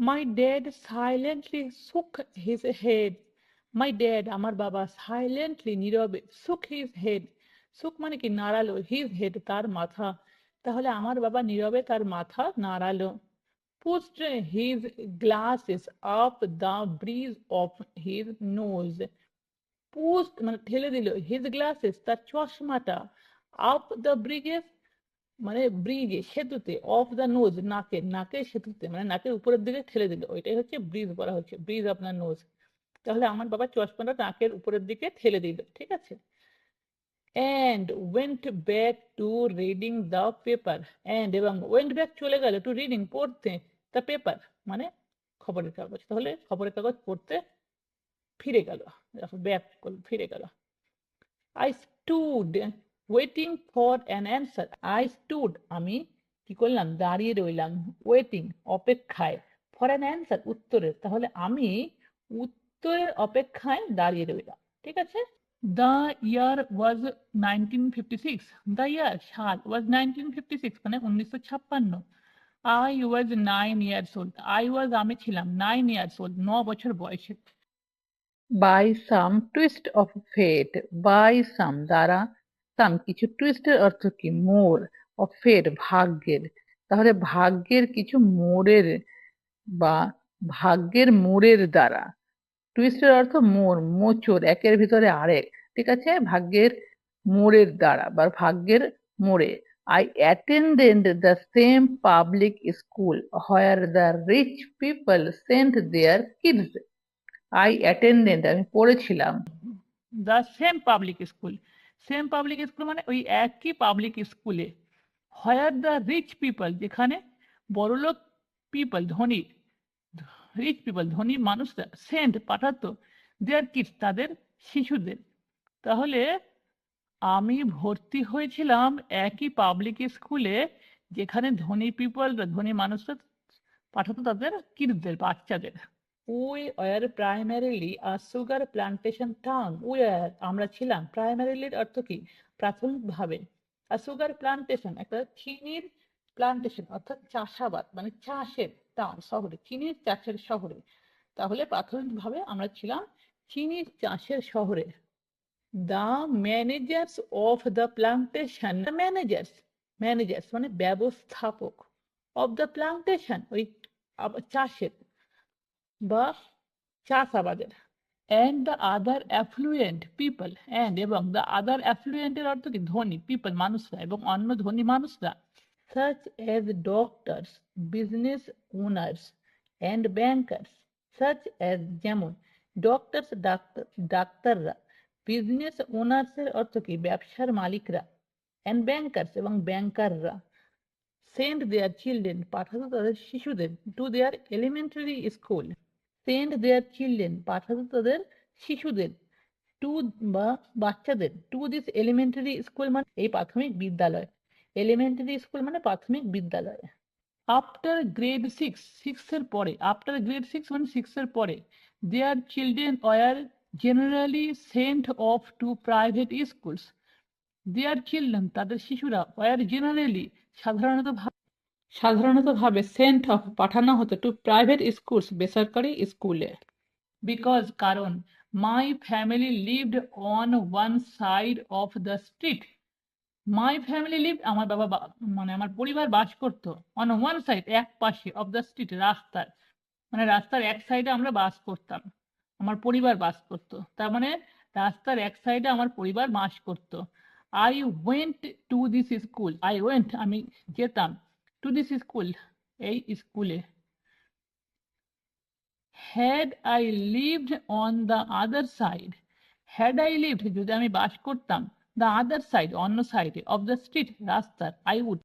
My dad silently shook his head. My dad, আমার বাবা, silently নীরবে shook his head. shook মানে কি নাড়ালো, his head তার মাথা। তাহলে আমার বাবা নীরবে তার মাথা নাড়ালো। pushed his glasses up the bridge of his nose. pushed মানে ঠেলে দিল, his glasses তার চশমাটা, up the bridges মানে ব্রিজে, সেতুতে, অফ দ্য নোজ নাকে, নাকের সেতুতে মানে নাকের উপরের দিকে ঠেলে দিল, ওইটাই হচ্ছে ব্রিজ বলা হচ্ছে, ব্রিজ অফ দ্য নোজ। তাহলে আমার বাবা চশমাটা নাকের উপরের দিকে ঠেলে দিল, ঠিক আছে। and went back to reading the paper, and এবং went back চলে গেল to reading পড়তে, the paper মানে খবরের কাগজ। তাহলে খবরের কাগজ পড়তে ফিরে গেল, ব্যাক ফিরে গেল। I stood waiting for an answer. I stood আমি কি করলাম, দাঁড়িয়ে রইলাম, waiting অপেক্ষায়, for an answer উত্তরের। তাহলে আমি উত্তরের অপেক্ষায় দাঁড়িয়ে রইলাম, ঠিক আছে। The year was 1956. The year সাল was 1956 মানে 1956। I was 9 years old. I was আমি ছিলাম 9 years old 9 বছর বয়সে। by some twist of fate, by some দ্বারা, some কিছু, twist এর অর্থ কি মোড়, of fate ভাগ্যের। তাহলে ভাগ্যের কিছু মোড়ের বা ভাগ্যের মোড়ের দ্বারা, twist এর অর্থ মোড়, মোচড়, একের ভিতরে আরেক, ঠিক আছে, ভাগ্যের মোড়ের দ্বারা বা ভাগ্যের মোড়ে। I attended the same public school where the rich people sent their kids. I attended আমি পড়েছিলাম the same public school, same public school মানে ওই একই পাবলিক স্কুলে, where the rich people যেখানে বড়লোক people ধনী, রিচ পিপল ধনী মানুষরা, সেন্ট পাঠাতো, দেয়ার কিডস তাদের শিশুদের। তাহলে আমি ভর্তি হয়েছিলাম একই পাবলিক স্কুলে যেখানে ধনী পিপলরা, ধনী মানুষরা পাঠাতো তাদের কিডসদের, বাচ্চাদের। We were primarily a sugar plantation town. We were আমরা ছিলাম, primarily অর্থ কি প্রাথমিকভাবে, a sugar plantation একটা চিনির প্লান্টেশন অর্থাৎ চাষাবাদ মানে চাষের টাউন, শহরে, চিনির চাষের শহরে। তাহলে প্রাথমিকভাবে আমরা ছিলাম চিনির চাষের শহরে। The managers of the plantation, the managers মানে ব্যবস্থাপক, of the plantation ওই চাষের বা চাষাবাদের, and the other affluent people, and এবং the other affluent এর অর্থ কি ধনী, people মানুষরা এবং অন্য ধনী মানুষরা, such as doctors, business owners and bankers, such as যেমন, doctors ডাক্তাররা, business owners এর অর্থ কি ব্যবসার মালিকরা, and bankers এবং ব্যাংকাররা, send their children পাঠাতো তাদের শিশুদের, to their elementary school, send their children পাঠাতো তাদের শিশুদের, টু বা বাচ্চাদের, টু দিস এলিমেন্টারি স্কুল মানে এই প্রাথমিক বিদ্যালয়, এলিমেন্টারি স্কুল মানে প্রাথমিক বিদ্যালয়। আফটার গ্রেড 6, 6 এর পরে, আফটার গ্রেড 6 মানে 6 এর পরে, their children were generally sent off to private schools, their children তাদের শিশুরা, ওয়ার জেনারেলি সাধারণতভাবে সেন্ট অফ পাঠানো হতো টু প্রাইভেট স্কুলস বেসরকারি স্কুলে। বিকজ কারণ, my family lived on one side of the street, my family lived আমার বাবা মানে আমার পরিবার বাস করতো, অন ওয়ান সাইড এক পাশে, অফ দ্য স্ট্রিট রাস্তার, মানে রাস্তার এক সাইডে আমরা বাস করতাম, আমার পরিবার বাস করতো, তার মানে রাস্তার এক সাইডে আমার পরিবার বাস করতো। I went to this school, I went আমি যেতাম, টু দিস স্কুল এই স্কুলে। had I lived on the other side, had I lived যদি আমি বাস করতাম, the other side অন্য সাইডে, of the street রাস্তার, I would